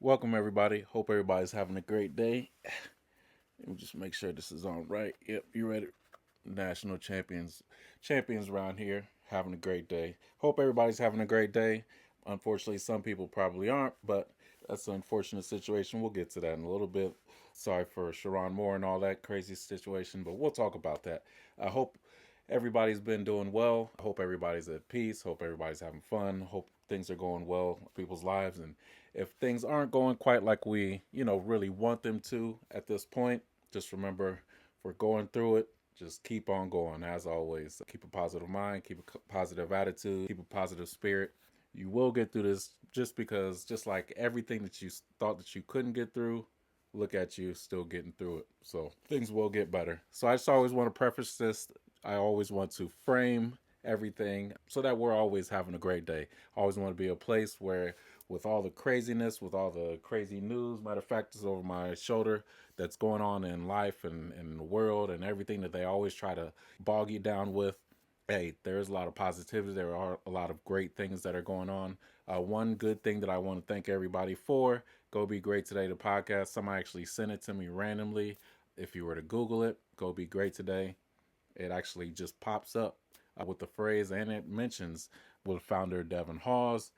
Welcome, everybody. Hope everybody's having a great day. Let me just make sure this is on right. Yep, you ready? National champions around here, having a great day. Hope everybody's having a great day. Unfortunately, some people probably aren't, but that's an unfortunate situation. We'll get to that in a little bit. Sorry for Sharon Moore and all that crazy situation, but we'll talk about that. I hope everybody's been doing well. I hope everybody's at peace. Hope everybody's having fun. Hope things are going well in people's lives. And if things aren't going quite like we, really want them to at this point, just remember if we're going through it, just keep on going. As always, keep a positive mind, keep a positive attitude, keep a positive spirit. You will get through this just because, just like everything that you thought that you couldn't get through, look at you still getting through it. So things will get better. So I just always want to preface this. I always want to frame everything so that we're always having a great day. I always want to be a place where, with all the craziness, with all the crazy news, matter of fact, it's over my shoulder, that's going on in life and in the world and everything that they always try to bog you down with. Hey, there's a lot of positivity. There are a lot of great things that are going on. One good thing that I want to thank everybody for, Go Be Great Today, the podcast. Somebody actually sent it to me randomly. If you were to Google it, Go Be Great Today, it actually just pops up with the phrase, and it mentions with founder Devin Hawes.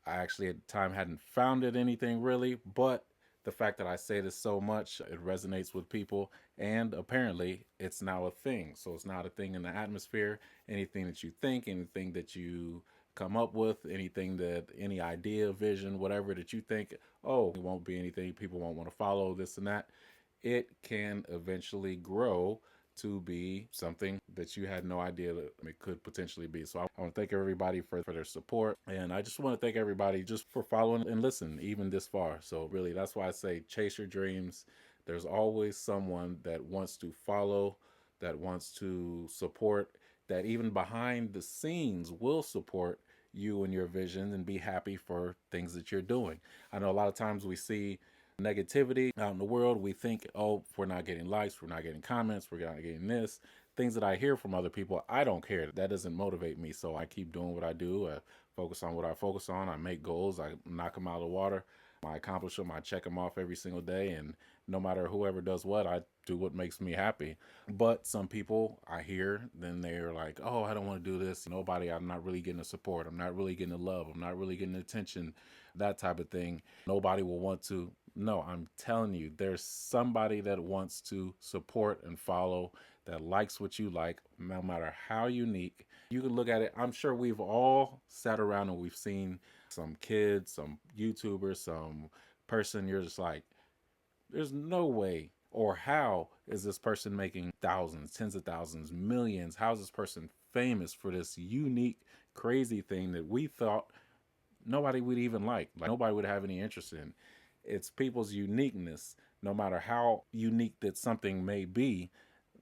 I actually at the time hadn't founded anything really, but the fact that I say this so much, it resonates with people, and apparently it's now a thing. So it's not a thing in the atmosphere. Anything that you think, anything that you come up with, anything that, any idea, vision, whatever that you think, oh, it won't be anything, people won't want to follow this and that, it can eventually grow to be something that you had no idea that it could potentially be. So I want to thank everybody for their support. And I just want to thank everybody just for following and listening even this far. So really, that's why I say chase your dreams. There's always someone that wants to follow, that wants to support, that even behind the scenes will support you and your vision and be happy for things that you're doing. I know a lot of times we see negativity out in the world. We think, oh, if we're not getting likes, we're not getting comments, we're not getting this. Things that I hear from other people, I don't care. That doesn't motivate me. So I keep doing what I do. I focus on what I focus on. I make goals. I knock them out of the water. I accomplish them. I check them off every single day. And no matter whoever does what, I do what makes me happy. But some people I hear, then they're like, oh, I don't want to do this. Nobody, I'm not really getting the support. I'm not really getting the love. I'm not really getting the attention, that type of thing. Nobody will want to. No, I'm telling you, there's somebody that wants to support and follow, that likes what you like, no matter how unique. You can look at it. I'm sure we've all sat around and we've seen some kids, some YouTubers, some person you're just like, there's no way, or how is this person making thousands, tens of thousands, millions? How is this person famous for this unique, crazy thing that we thought nobody would even like nobody would have any interest in? It's people's uniqueness, no matter how unique that something may be,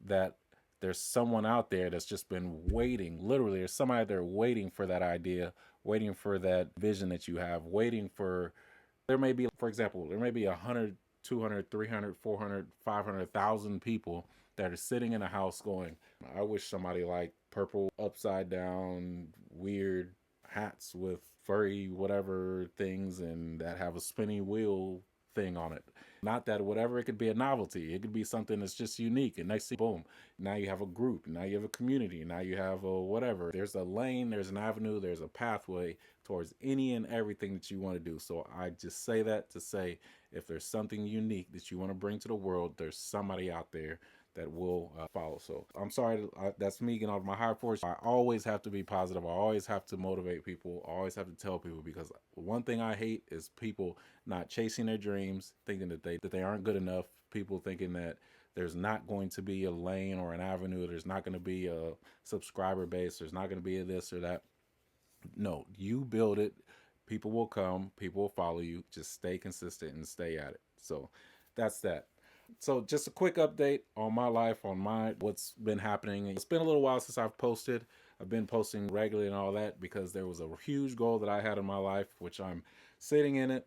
that there's someone out there that's just been waiting. Literally, there's somebody there waiting for that idea, waiting for that vision that you have, waiting for. There may be, for example, there may be 100, 200, 300, 400, 500,000 people that are sitting in a house going, I wish somebody like purple upside down weird hats with furry whatever things and that have a spinning wheel thing on it. Not that whatever, it could be a novelty. It could be something that's just unique. And next thing, boom, now you have a group. Now you have a community. Now you have a whatever. There's a lane, there's an avenue, there's a pathway towards any and everything that you want to do. So I just say that to say, if there's something unique that you want to bring to the world, there's somebody out there that will follow. So I'm sorry, that's me getting off my high horse. I always have to be positive. I always have to motivate people. I always have to tell people, because one thing I hate is people not chasing their dreams, thinking that they aren't good enough. People thinking that there's not going to be a lane or an avenue. There's not going to be a subscriber base. There's not going to be a this or that. No, you build it. People will come. People will follow you. Just stay consistent and stay at it. So that's that. So just a quick update on my life, on my what's been happening. It's been a little while since I've posted. I've been posting regularly and all that because there was a huge goal that I had in my life, which I'm sitting in it.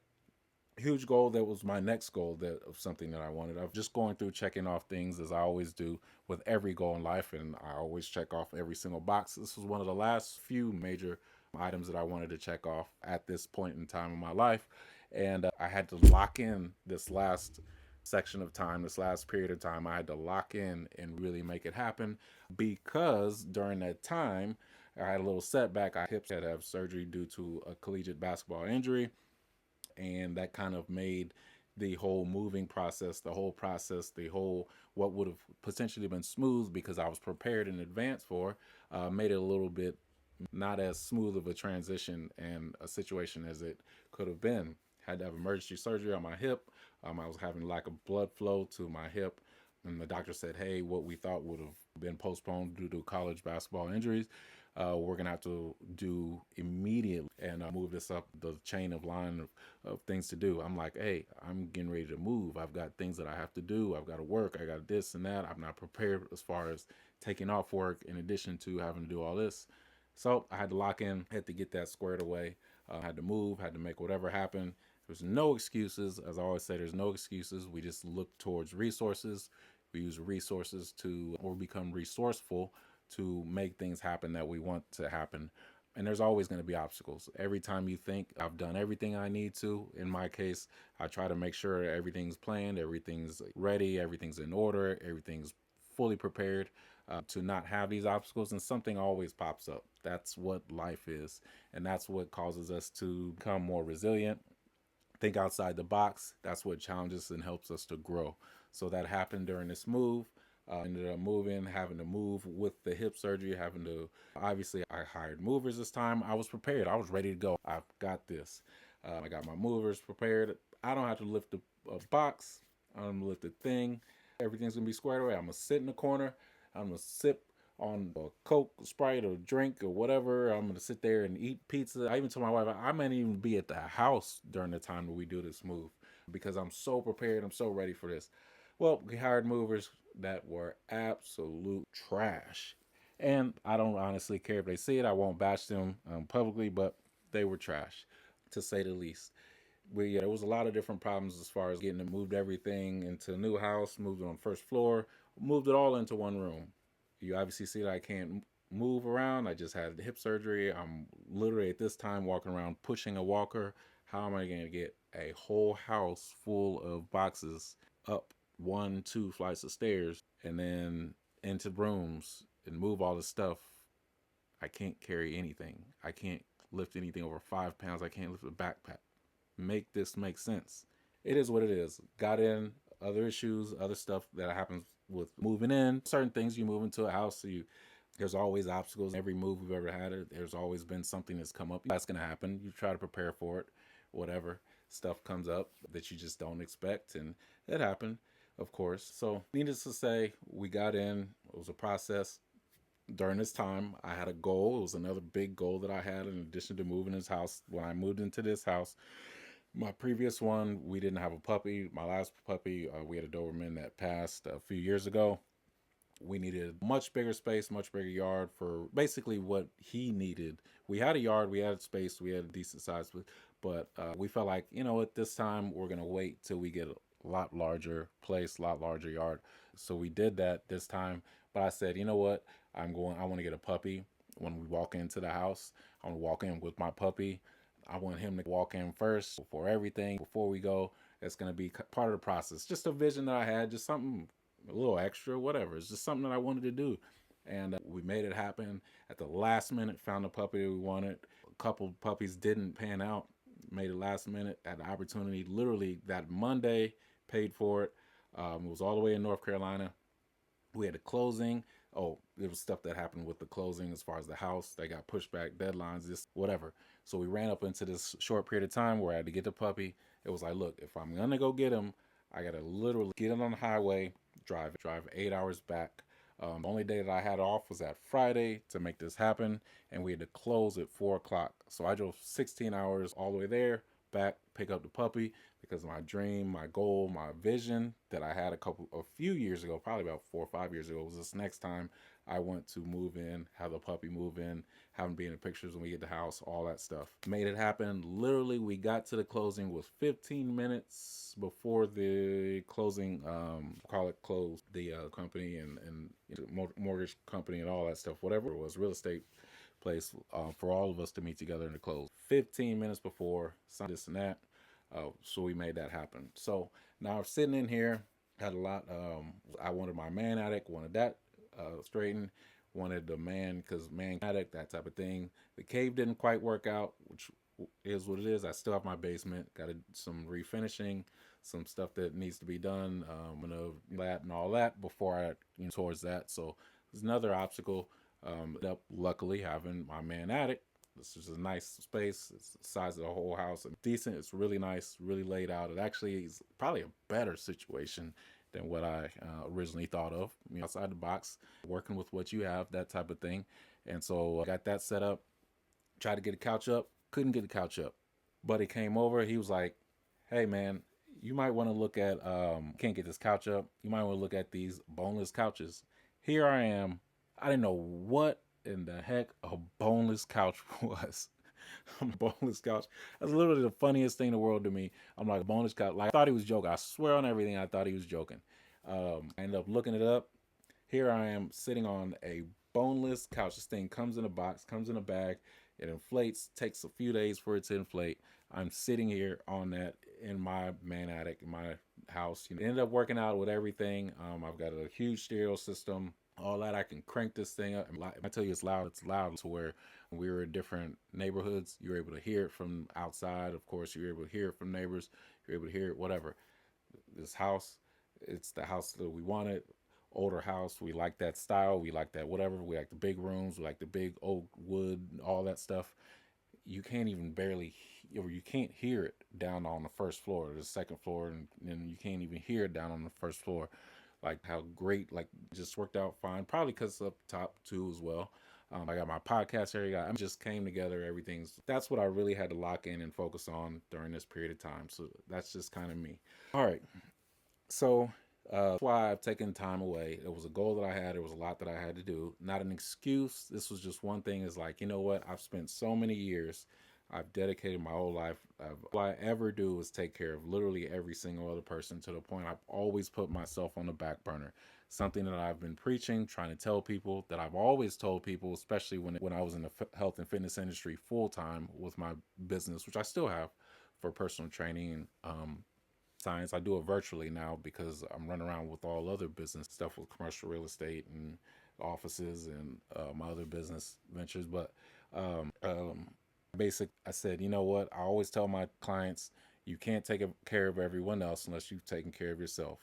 Huge goal that was my next goal, that of something that I wanted. I'm just going through checking off things as I always do with every goal in life, and I always check off every single box. This was one of the last few major items that I wanted to check off at this point in time in my life. And I had to lock in this last section of time, this last period of time. I had to lock in and really make it happen because during that time, I had a little setback. I had to have surgery due to a collegiate basketball injury, and that kind of made the whole moving process, the whole what would have potentially been smooth because I was prepared in advance for, made it a little bit not as smooth of a transition and a situation as it could have been. Had to have emergency surgery on my hip. I was having lack of blood flow to my hip, and the doctor said, "Hey, what we thought would have been postponed due to college basketball injuries, we're gonna have to do immediately and move this up the chain of line of things to do." I'm like, "Hey, I'm getting ready to move. I've got things that I have to do. I've got to work. I got this and that. I'm not prepared as far as taking off work in addition to having to do all this." So I had to lock in, had to get that squared away, had to move, had to make whatever happen. There's no excuses. As I always say, there's no excuses. We just look towards resources. We use resources to, or become resourceful to make things happen that we want to happen. And there's always going to be obstacles. Every time you think I've done everything I need to, in my case, I try to make sure everything's planned, everything's ready, everything's in order, everything's fully prepared to not have these obstacles, and something always pops up. That's what life is, and that's what causes us to become more resilient, think outside the box. That's what challenges and helps us to grow. So that happened during this move. Ended up moving, having to move with the hip surgery, having to, obviously, I hired movers this time. I was prepared. I was ready to go. I've got this. I got my movers prepared. I don't have to lift a box. I don't lift a thing. Everything's going to be squared away. I'm going to sit in the corner. I'm going to sip on a Coke, Sprite, or drink, or whatever. I'm going to sit there and eat pizza. I even told my wife I might even be at the house during the time that we do this move because I'm so prepared. I'm so ready for this. Well, we hired movers that were absolute trash. And I don't honestly care if they see it. I won't bash them publicly, but they were trash, to say the least. There was a lot of different problems as far as getting it moved everything into a new house, moved it on the first floor, moved it all into one room. You obviously see that I can't move around. I just had hip surgery. I'm literally at this time walking around pushing a walker. How am I going to get a whole house full of boxes up 1, 2 flights of stairs and then into rooms and move all this stuff? I can't carry anything. I can't lift anything over 5 pounds. I can't lift a backpack. Make this make sense. It is what it is. Got in, other issues, other stuff that happens with moving in. Certain things, you move into a house, so there's always obstacles. Every move we've ever had, there's always been something that's come up. That's going to happen. You try to prepare for it, whatever. Stuff comes up that you just don't expect, and it happened, of course. So, needless to say, we got in. It was a process. During this time, I had a goal. It was another big goal that I had in addition to moving this house. When I moved into this house, my previous one, we didn't have a puppy. My last puppy, we had a Doberman that passed a few years ago. We needed much bigger space, much bigger yard for basically what he needed. We had a yard, we had space, we had a decent size, but we felt like, at this time we're going to wait till we get a lot larger place, a lot larger yard. So we did that this time. But I said, you know what? I want to get a puppy. When we walk into the house, I want to walk in with my puppy. I want him to walk in first before everything, before we go. It's going to be part of the process. Just a vision that I had, just something a little extra, whatever. It's just something that I wanted to do. And we made it happen at the last minute, found a puppy that we wanted. A couple puppies didn't pan out, made it last minute, had the opportunity literally that Monday, paid for it. It was all the way in North Carolina. We had a closing. Oh, there was stuff that happened with the closing as far as the house. They got pushed back, deadlines, this, whatever. So we ran up into this short period of time where I had to get the puppy. It was like, look, if I'm going to go get him, I got to literally get him on the highway, drive 8 hours back. The only day that I had off was that Friday to make this happen, and we had to close at 4 o'clock. So I drove 16 hours all the way there, back, pick up the puppy, because my dream, my goal, my vision that I had a few years ago, probably about 4 or 5 years ago, was this next time I want to move in, have the puppy move in, have him be in the pictures when we get the house, all that stuff. Made it happen. Literally, we got to the closing was 15 minutes before the closing, call it closed, the company and mortgage company and all that stuff, whatever it was, real estate place, for all of us to meet together and to close. 15 minutes before, this and that. So we made that happen. So now I'm sitting in here, had a lot. I wanted my man attic, wanted that straightened, wanted the man because man attic, that type of thing. The cave didn't quite work out, which is what it is. I still have my basement, got some refinishing, some stuff that needs to be done, that and all that before I towards that. So there's another obstacle. Up luckily having my man attic. This is a nice space. It's the size of the whole house. It's decent. It's really nice, really laid out. It actually is probably a better situation than what I originally thought of. Outside the box, working with what you have, that type of thing. And so I got that set up. Tried to get a couch up. Couldn't get the couch up. Buddy came over. He was like, "Hey man, you might want to look at. Can't get this couch up. You might want to look at these boneless couches." Here I am. I didn't know what in the heck a boneless couch was. A boneless couch. That's literally the funniest thing in the world to me. I'm like, a boneless couch. Like, I thought he was joking. I swear on everything, I thought he was joking. I ended up looking it up. Here I am sitting on a boneless couch. This thing comes in a box, comes in a bag. It inflates. Takes a few days for it to inflate. I'm sitting here on that in my man attic, in my house. Ended up working out with everything. I've got a huge stereo system. All that, I can crank this thing up. And I tell you, it's loud. It's loud to where when we were in different neighborhoods, you were able to hear it from outside. Of course, you were able to hear it from neighbors. You're able to hear it, whatever. This house, it's the house that we wanted. Older house. We like that style. We like that whatever. We like the big rooms. We like the big oak wood, all that stuff. You can't even barely, or you can't hear it down on the first floor, the second floor, and you can't even hear it down on the first floor. Like how great, like just worked out fine. Probably because up top too as well. I got my podcast area. I just came together. Everything's that's what I really had to lock in and focus on during this period of time. So that's just kind of me. All right. So that's why I've taken time away. It was a goal that I had. There was a lot that I had to do. Not an excuse. This was just one thing. Is like, you know what? I've spent so many years. I've dedicated my whole life. All I ever do is take care of literally every single other person to the point I've always put myself on the back burner. Something that I've been preaching, trying to tell people, that I've always told people, especially when I was in the health and fitness industry full time with my business, which I still have for personal training and science. I do it virtually now because I'm running around with all other business stuff with commercial real estate and offices and my other business ventures. But I said, you know what? I always tell my clients, you can't take care of everyone else unless you've taken care of yourself.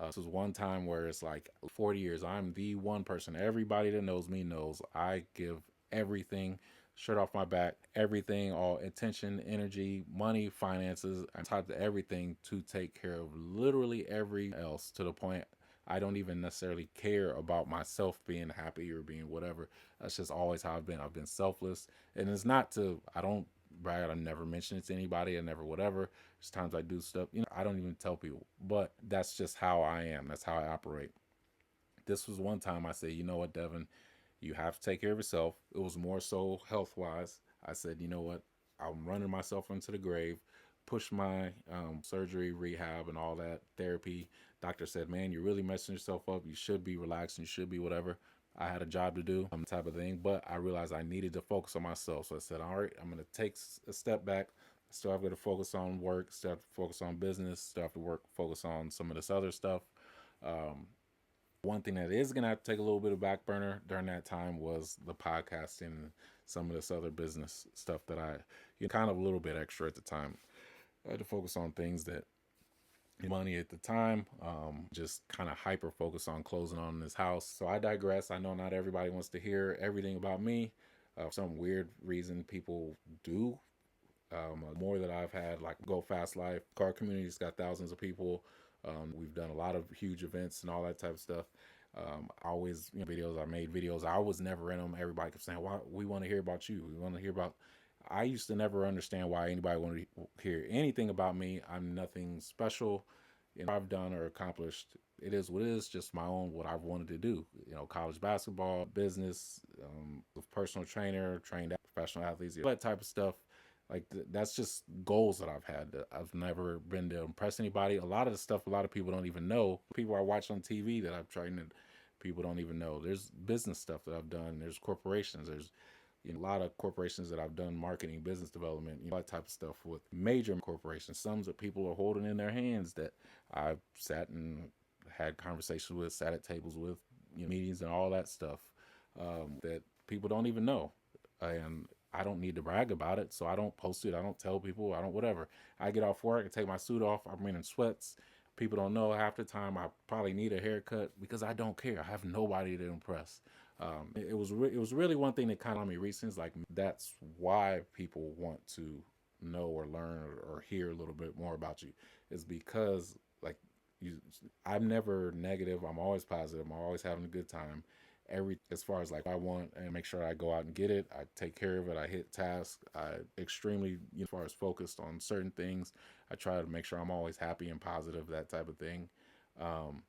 This was one time where it's like 40 years. I'm the one person. Everybody that knows me knows I give everything, shirt off my back, everything, all attention, energy, money, finances, on top of everything to take care of literally every else to the point I don't even necessarily care about myself being happy or being whatever. That's just always how I've been. I've been selfless. And it's not to, I don't brag, I never mention it to anybody, I never whatever. There's times I do stuff, I don't even tell people. But that's just how I am. That's how I operate. This was one time I said, you know what, Devin, you have to take care of yourself. It was more so health wise. I said, you know what, I'm running myself into the grave. Push my surgery, rehab, and all that therapy. Doctor said, man, you're really messing yourself up. You should be relaxed. You should be whatever. I had a job to do, type of thing. But I realized I needed to focus on myself. So I said, all right, I'm going to take a step back. Still have to focus on work. Still have to focus on business. Still have to focus on some of this other stuff. One thing that is going to have to take a little bit of back burner during that time was the podcasting and some of this other business stuff that kind of a little bit extra at the time. I had to focus on things that money at the time, just kind of hyper focus on closing on this house. So I digress. I know not everybody wants to hear everything about me. For some weird reason, people do. More that I've had, like Go Fast Life, car community's got thousands of people. We've done a lot of huge events and all that type of stuff. I always, videos, I made videos. I was never in them. Everybody kept saying, why we want to hear about you. We want to hear about, I used to never understand why anybody wanted to hear anything about me. I'm nothing special. I've done or accomplished. It is what it is, just my own, what I've wanted to do. College basketball, business, personal trainer, trained professional athletes, that type of stuff. Like that's just goals that I've had. I've never been to impress anybody. A lot of the stuff, a lot of people don't even know. People I watch on TV that I've trained, and people don't even know. There's business stuff that I've done. There's corporations. There's A lot of corporations that I've done marketing, business development, all that type of stuff with major corporations. Some that people are holding in their hands that I've sat and had conversations with, sat at tables with, meetings and all that stuff that people don't even know. And I don't need to brag about it, so I don't post it. I don't tell people. I don't whatever. I get off work, I take my suit off. I'm in sweats. People don't know half the time. I probably need a haircut because I don't care. I have nobody to impress. It was really one thing that kind of on me recently. Is like that's why people want to know or learn or hear a little bit more about you is because like you, I'm never negative. I'm always positive. I'm always having a good time. Every as far as like I want and make sure I go out and get it. I take care of it. I hit tasks. I extremely as far as focused on certain things. I try to make sure I'm always happy and positive. That type of thing. Um,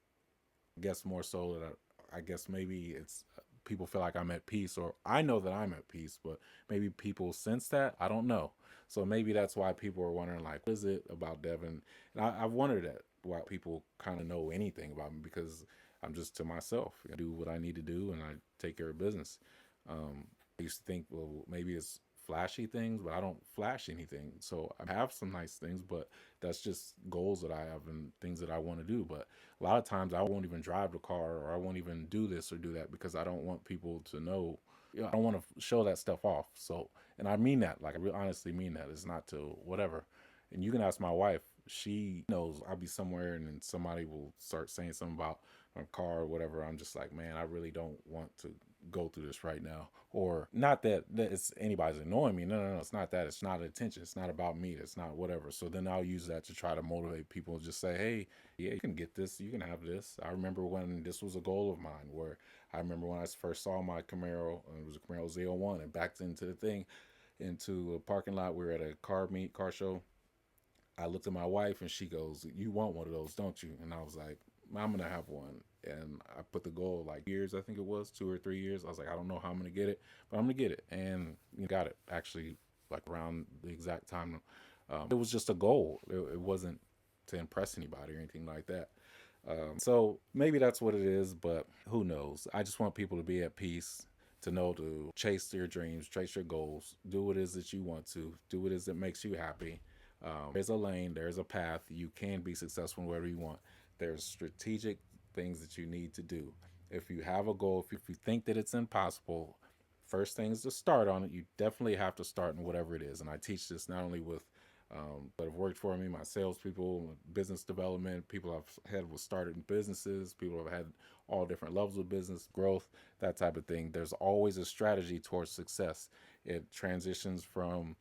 I guess more so that I guess maybe it's people feel like I'm at peace, or I know that I'm at peace, but maybe people sense that. I don't know. So maybe that's why people are wondering, like, what is it about Devin? And I've wondered that why people kind of know anything about me because I'm just to myself. I do what I need to do, and I take care of business. I used to think, well, maybe it's flashy things, but I don't flash anything. So I have some nice things, but that's just goals that I have and things that I want to do. But a lot of times I won't even drive the car or I won't even do this or do that because I don't want people to know. I don't want to show that stuff off. So, and I mean that, like I really honestly mean that. It's not to whatever. And you can ask my wife. She knows I'll be somewhere and then somebody will start saying something about my car or whatever. I'm just like, man, I really don't want to go through this right now. Or not that it's anybody's annoying me. No. It's not that. It's not attention. It's not about me. It's not whatever. So then I'll use that to try to motivate people. Just say, hey, yeah, you can get this. You can have this. I remember when this was a goal of mine where I remember when I first saw my Camaro, and it was a Camaro Z01 and backed into the thing, into a parking lot. We were at a car show. I looked at my wife and she goes, "You want one of those, don't you?" And I was like, "I'm gonna have one." And I put the goal like years, I think it was 2 or 3 years. I was like, I don't know how I'm gonna get it, but I'm gonna get it, and you got it actually like around the exact time. It was just a goal. It wasn't to impress anybody or anything like that. So maybe that's what it is, but who knows? I just want people to be at peace, to know to chase your dreams, chase your goals, do what it is that you want to, do what it is that makes you happy. There's a lane, there's a path. You can be successful in whatever you want. There's strategic things that you need to do. If you have a goal, if you think that it's impossible, first thing is to start on it. You definitely have to start in whatever it is. And I teach this not only with that have worked for me, my salespeople, business development, people I've had with started businesses, people have had all different levels of business growth, that type of thing. There's always a strategy towards success. It transitions from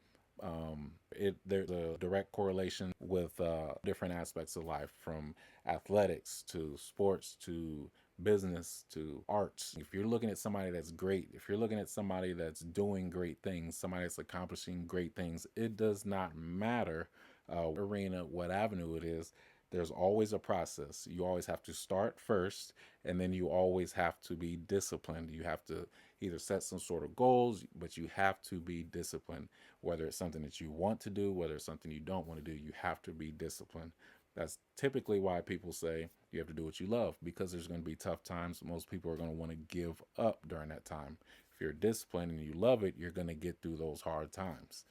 there's a direct correlation with different aspects of life, from athletics to sports to business to arts. If you're looking at somebody that's great, if you're looking at somebody that's doing great things, somebody that's accomplishing great things, it does not matter arena, what avenue it is. There's always a process. You always have to start first, and then you always have to be disciplined. You have to either set some sort of goals, but you have to be disciplined. Whether it's something that you want to do, whether it's something you don't want to do, you have to be disciplined. That's typically why people say you have to do what you love, because there's going to be tough times. Most people are going to want to give up during that time. If you're disciplined and you love it, you're going to get through those hard times.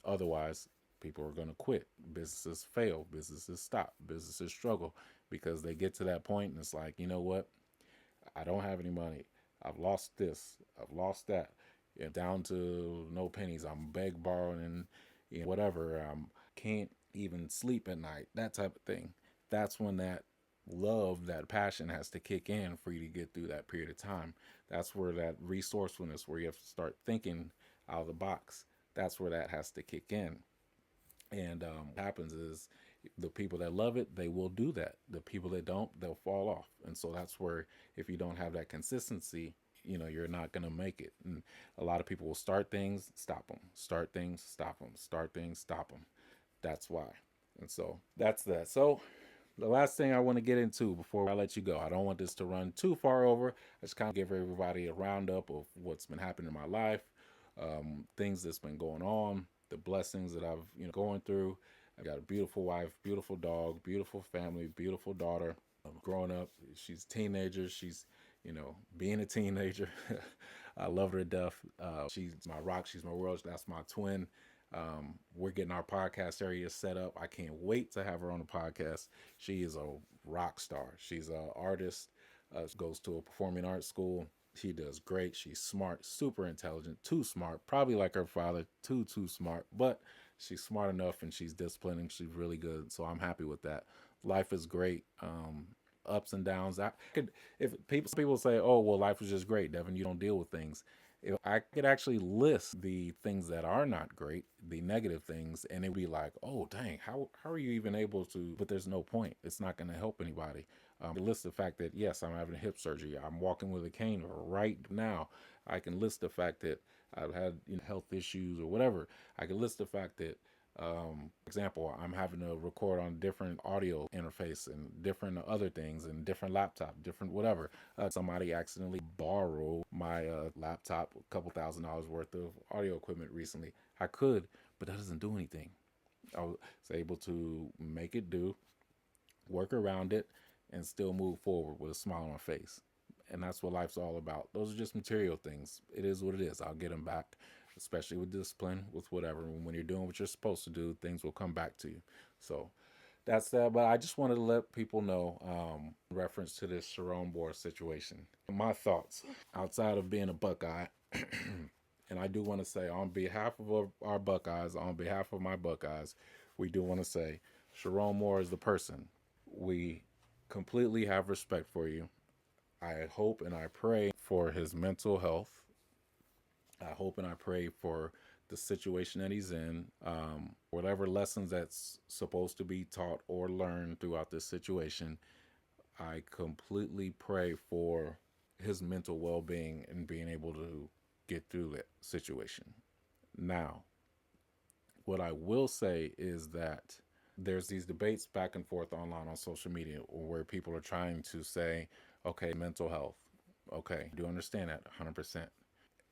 Otherwise, people are going to quit. Businesses fail, businesses stop, businesses struggle because they get to that point and it's like, you know what? I don't have any money. I've lost this. I've lost that. Down to no pennies. I'm beg, borrowing, and whatever. Can't even sleep at night. That type of thing. That's when that love, that passion has to kick in for you to get through that period of time. That's where that resourcefulness, where you have to start thinking out of the box. That's where that has to kick in. And what happens is the people that love it, they will do that. The people that don't, they'll fall off. And so that's where if you don't have that consistency, you're not going to make it. And a lot of people will start things, stop them, start things, stop them, start things, stop them. That's why. And so that's that. So the last thing I want to get into before I let you go, I don't want this to run too far over. I just kind of give everybody a roundup of what's been happening in my life, things that's been going on, the blessings that I've going through. I got a beautiful wife, beautiful dog, beautiful family, beautiful daughter. Growing up, she's a teenager. She's being a teenager. I love her to death. She's my rock. She's my world. That's my twin. We're getting our podcast area set up. I can't wait to have her on the podcast. She is a rock star. She's an artist. Goes to a performing arts school. She does great. She's smart, super intelligent, too smart, probably like her father, too smart, but she's smart enough and she's disciplined and she's really good. So I'm happy with that. Life is great. Ups and downs. I could, if people say, "Oh, well, life is just great, Devin. You don't deal with things." If I could actually list the things that are not great, the negative things, and it'd be like, "Oh, dang, how are you even able to?" But there's no point. It's not going to help anybody. List the fact that yes, I'm having a hip surgery. I'm walking with a cane right now. I can list the fact that I've had health issues or whatever. I can list the fact that example, I'm having to record on different audio interface and different other things and different laptop, different whatever. Somebody accidentally borrowed my laptop, a couple $1,000s worth of audio equipment recently. I could, but that doesn't do anything. I was able to make it do, work around it, and still move forward with a smile on my face. And that's what life's all about. Those are just material things. It is what it is. I'll get them back, especially with discipline, with whatever. When you're doing what you're supposed to do, things will come back to you. So that's that. But I just wanted to let people know, in reference to this Sherrone Moore situation, my thoughts outside of being a Buckeye. And I do want to say, on behalf of our Buckeyes, on behalf of my Buckeyes, we do want to say Sherrone Moore is the person. We completely have respect for you. I hope and I pray for his mental health. I hope and I pray for the situation that he's in. Whatever lessons that's supposed to be taught or learned throughout this situation, I completely pray for his mental well being and being able to get through that situation. Now, what I will say is that there's these debates back and forth online on social media where people are trying to say, okay, mental health. Okay, I do understand that 100%.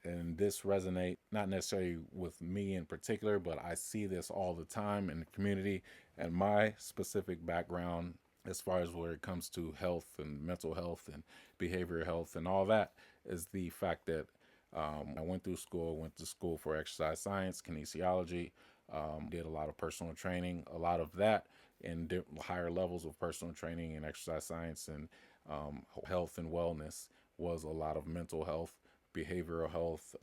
And this resonate not necessarily with me in particular, but I see this all the time in the community. And my specific background, as far as where it comes to health and mental health and behavioral health and all that, is the fact that I went to school for exercise science, kinesiology, did a lot of personal training, a lot of that in higher levels of personal training and exercise science and health and wellness was a lot of mental health, behavioral health,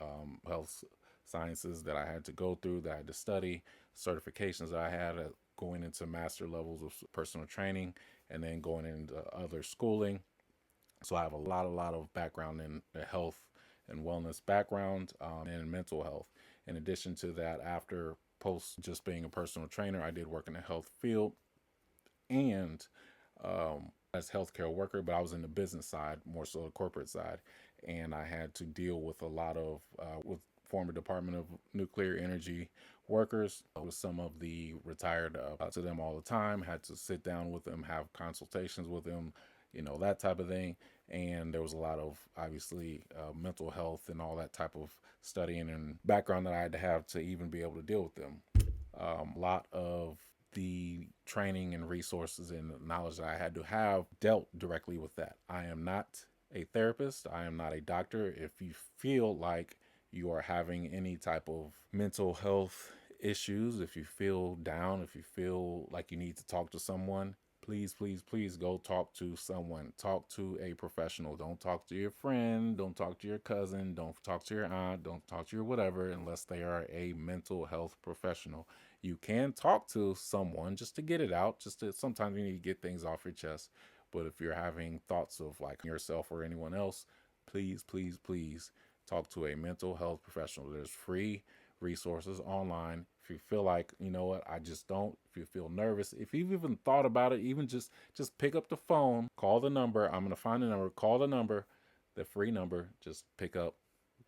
health sciences that I had to go through, that I had to study, certifications that I had going into master levels of personal training, and then going into other schooling. So I have a lot of background in the health and wellness background and in mental health. In addition to that, after post just being a personal trainer, I did work in the health field and as healthcare worker, but I was in the business side, more so the corporate side, and I had to deal with a lot of with former Department of Nuclear Energy workers, with some of the retired to them all the time. Had to sit down with them, have consultations with them, that type of thing. And there was a lot of obviously mental health and all that type of studying and background that I had to have to even be able to deal with them. A lot of the training and resources and knowledge that I had to have dealt directly with that. I am not a therapist. I am not a doctor. If you feel like you are having any type of mental health issues, if you feel down, if you feel like you need to talk to someone, please go talk to someone. Talk to a professional. Don't talk to your friend. Don't talk to your cousin. Don't talk to your aunt. Don't talk to your whatever unless they are a mental health professional. You can talk to someone just to get it out. Just to sometimes you need to get things off your chest. But if you're having thoughts of like yourself or anyone else, please talk to a mental health professional. There's free resources online. If you feel like, you know what, I just don't, if you feel nervous, if you've even thought about it, even just pick up the phone, call the number. I'm going to find the number, call the number, the free number, just pick up,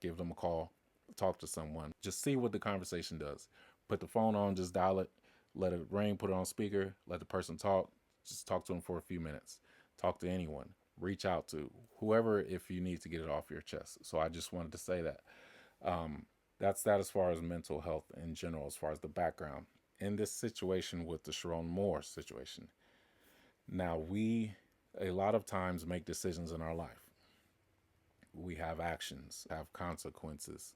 give them a call, talk to someone, just see what the conversation does. Put the phone on, just dial it, let it ring, put it on speaker, let the person talk, just talk to them for a few minutes. Talk to anyone, reach out to whoever if you need to get it off your chest. So I just wanted to say that. That's that as far as mental health in general, as far as the background. In this situation with the Sherrone Moore situation, now we a lot of times make decisions in our life. We have actions, have consequences.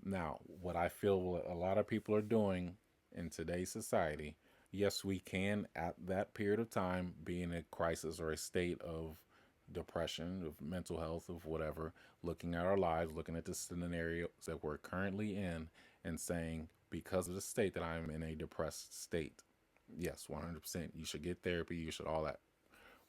Now, what I feel a lot of people are doing in today's society, yes, we can at that period of time be in a crisis or a state of depression, of mental health, of whatever, looking at our lives, looking at the scenarios that we're currently in, and saying, because of the state that I'm in a depressed state, yes, 100%, you should get therapy, you should all that.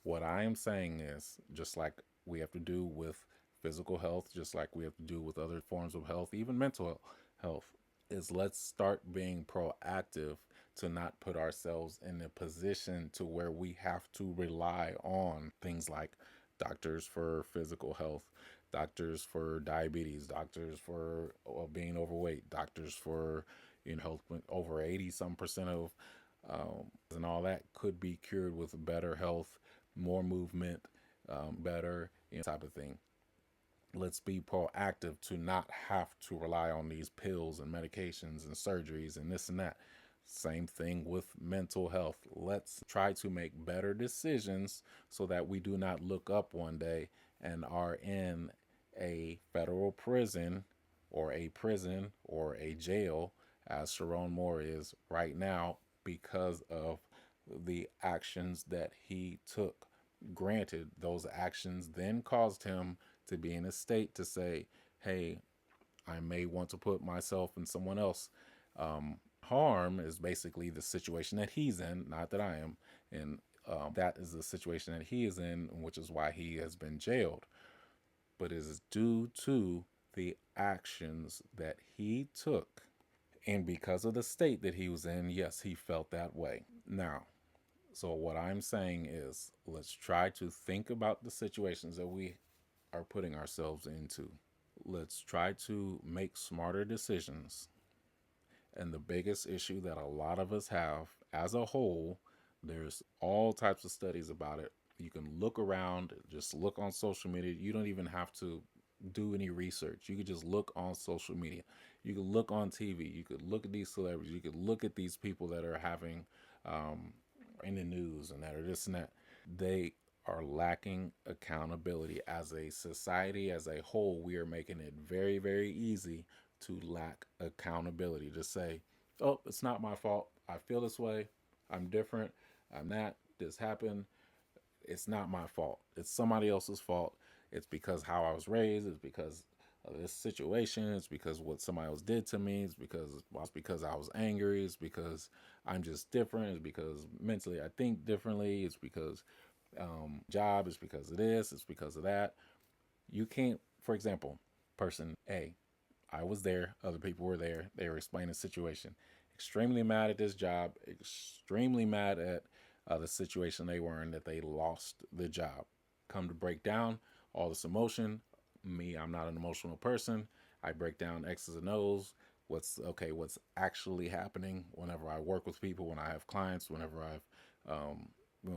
What I am saying is, just like we have to do with physical health, just like we have to do with other forms of health, even mental health, is let's start being proactive to not put ourselves in a position to where we have to rely on things like doctors for physical health, doctors for diabetes, doctors for being overweight, doctors for health. Over 80 some percent of and all that could be cured with better health, more movement, better type of thing. Let's be proactive to not have to rely on these pills and medications and surgeries and this and that. Same thing with mental health. Let's try to make better decisions so that we do not look up one day and are in a federal prison or a jail, as Sherrone Moore is right now, because of the actions that he took. Granted, those actions then caused him to be in a state to say, hey, I may want to put myself and someone else. Harm is basically the situation that he's in, not that I am. And that is the situation that he is in, which is why he has been jailed. But it is due to the actions that he took. And because of the state that he was in, yes, he felt that way. Now, so what I'm saying is let's try to think about the situations that we are putting ourselves into. Let's try to make smarter decisions. And the biggest issue that a lot of us have as a whole, there's all types of studies about it. You can look around, just look on social media. You don't even have to do any research. You could just look on social media. You could look on TV. You could look at these celebrities. You could look at these people that are having in the news and that are this and that. They are lacking accountability. As a society, as a whole, we are making it very, very easy to lack accountability. To say, oh, it's not my fault. I feel this way. I'm different. I'm that. This happened. It's not my fault. It's somebody else's fault. It's because how I was raised. It's because of this situation. It's because what somebody else did to me. It's because I was angry. It's because I'm just different. It's because mentally I think differently. It's because job. It's because of this. It's because of that. You can't, for example, person A, I was there, other people were there, they were explaining the situation. Extremely mad at this job, extremely mad at the situation they were in, that they lost the job. Come to break down all this emotion. Me, I'm not an emotional person. I break down X's and O's. What's actually happening whenever I work with people, when I have clients, whenever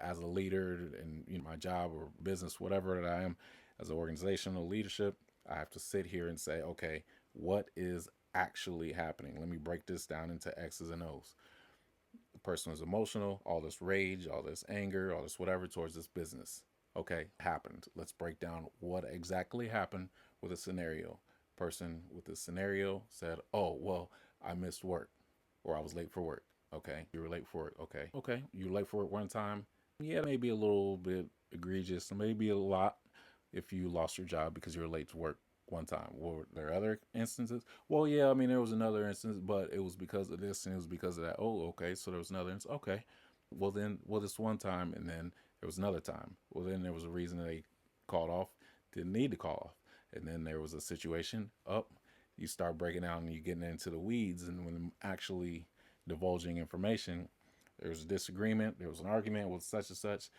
as a leader in my job or business, whatever that I am, as an organizational leadership, I have to sit here and say, okay, what is actually happening? Let me break this down into X's and O's. The person was emotional, all this rage, all this anger, all this whatever towards this business. Okay, happened. Let's break down what exactly happened with a scenario. Person with the scenario said, oh, well, I missed work or I was late for work. Okay, you were late for work. Okay, okay, you were late for work one time. Yeah, maybe a little bit egregious, maybe a lot if you lost your job because you were late to work one time. Were there other instances? Well, yeah, I mean, there was another instance, but it was because of this and it was because of that. Oh, okay, so there was another instance. Okay, well, this one time, and then there was another time. Well, then there was a reason they called off, didn't need to call off. And then there was a situation, you start breaking out and you getting into the weeds, and when actually divulging information, there was a disagreement, there was an argument with such and such.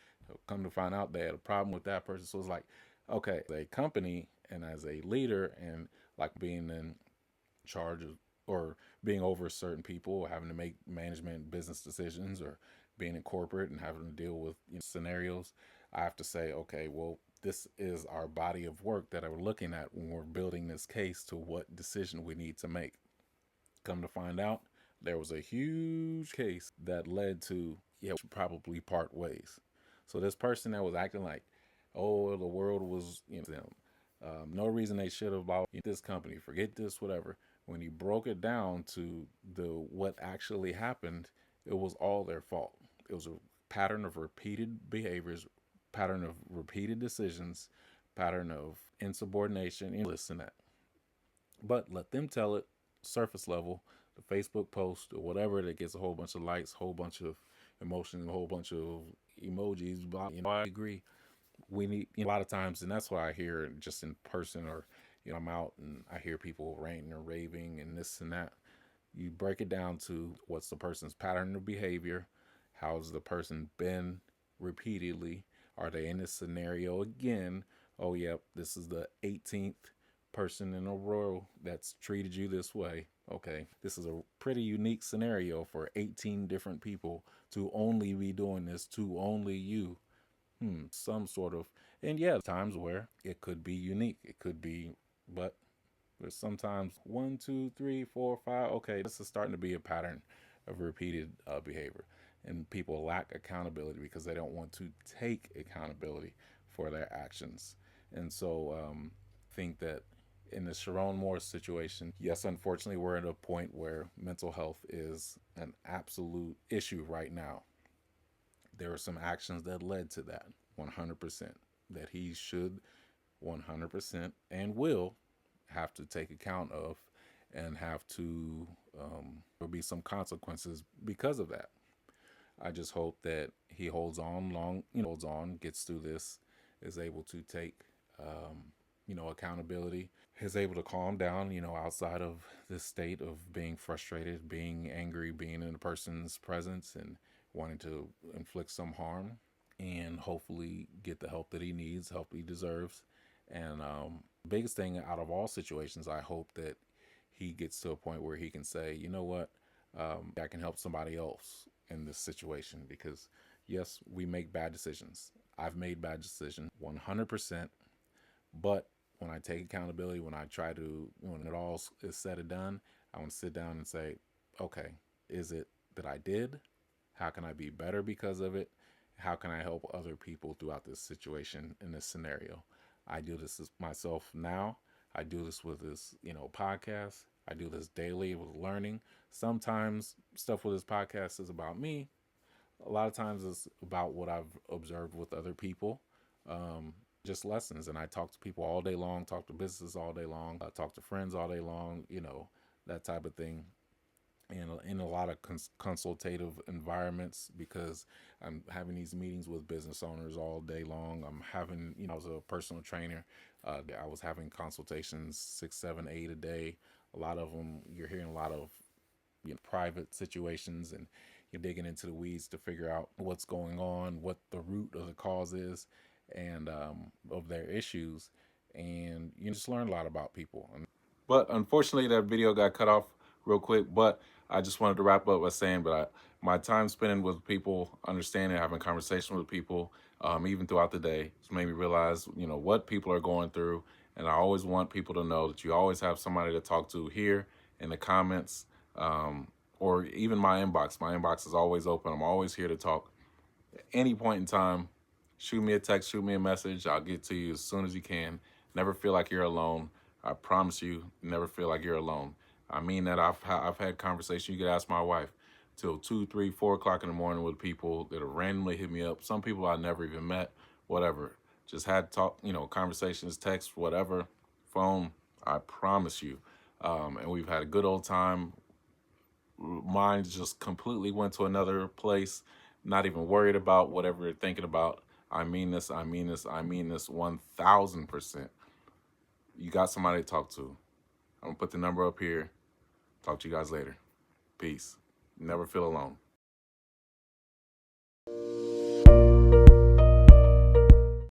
Come to find out they had a problem with that person. So it's like, okay, a company and as a leader and like being in charge of or being over certain people, having to make management business decisions, or being in corporate and having to deal with scenarios, I have to say, okay, well, this is our body of work that we're looking at when we're building this case to what decision we need to make. Come to find out, there was a huge case that led to, yeah, we should probably part ways. So this person that was acting like, oh, the world was them, No reason they should have bought this company. Forget this, whatever. When he broke it down to the what actually happened, it was all their fault. It was a pattern of repeated behaviors, pattern of repeated decisions, pattern of insubordination, and this and that. But let them tell it surface level, the Facebook post or whatever that gets a whole bunch of likes, whole bunch of emotion, a whole bunch of emojis. Blah, I agree. We need a lot of times, and that's why I hear just in person or I'm out and I hear people ranting or raving and this and that. You break it down to what's the person's pattern of behavior, how's the person been repeatedly, are they in this scenario again? Oh, yep, this is the 18th person in a row that's treated you this way. Okay, this is a pretty unique scenario for 18 different people to only be doing this to only you. Some sort of, and yeah, times where it could be unique. It could be, but there's sometimes one, two, three, four, five. Okay, this is starting to be a pattern of repeated behavior. And people lack accountability because they don't want to take accountability for their actions. And so I think that in the Sherrone Moore situation, yes, unfortunately, we're at a point where mental health is an absolute issue right now. There were some actions that led to that 100%, that he should 100% and will have to take account of and have to, there'll be some consequences because of that. I just hope that he holds on long, holds on, gets through this, is able to take, accountability, is able to calm down, outside of this state of being frustrated, being angry, being in a person's presence and wanting to inflict some harm, and hopefully get the help that he needs, help he deserves. And biggest thing out of all situations, I hope that he gets to a point where he can say, you know what, I can help somebody else in this situation because yes, we make bad decisions. I've made bad decisions 100%, but when I take accountability, when I try to, when it all is said and done, I want to sit down and say, okay, is it that I did? How can I be better because of it? How can I help other people throughout this situation in this scenario? I do this myself now. I do this with this, podcast. I do this daily with learning. Sometimes stuff with this podcast is about me. A lot of times it's about what I've observed with other people. Just lessons. And I talk to people all day long, talk to businesses all day long, talk to friends all day long, that type of thing. And in a lot of consultative environments because I'm having these meetings with business owners all day long. I'm having, I was a personal trainer. I was having consultations 6, 7, 8 a day. A lot of them, you're hearing a lot of private situations and you're digging into the weeds to figure out what's going on, what the root of the cause is, and of their issues. And you just learn a lot about people. But unfortunately, that video got cut off real quick. But I just wanted to wrap up by saying, my time spending with people, understanding, having conversation with people, even throughout the day, it's made me realize, what people are going through. And I always want people to know that you always have somebody to talk to here in the comments, or even my inbox. My inbox is always open. I'm always here to talk. At any point in time, shoot me a text, shoot me a message. I'll get to you as soon as you can. Never feel like you're alone. I promise you, never feel like you're alone. I mean that. I've had conversations. You could ask my wife till 2, 3, 4 o'clock in the morning with people that have randomly hit me up. Some people I never even met. Whatever. Just had talk. Conversations, text, whatever, phone. I promise you. And we've had a good old time. Mine just completely went to another place. Not even worried about whatever you're thinking about. I mean this. I mean this. I mean this 1,000%. You got somebody to talk to. I'm gonna put the number up here. Talk to you guys later. Peace. Never feel alone.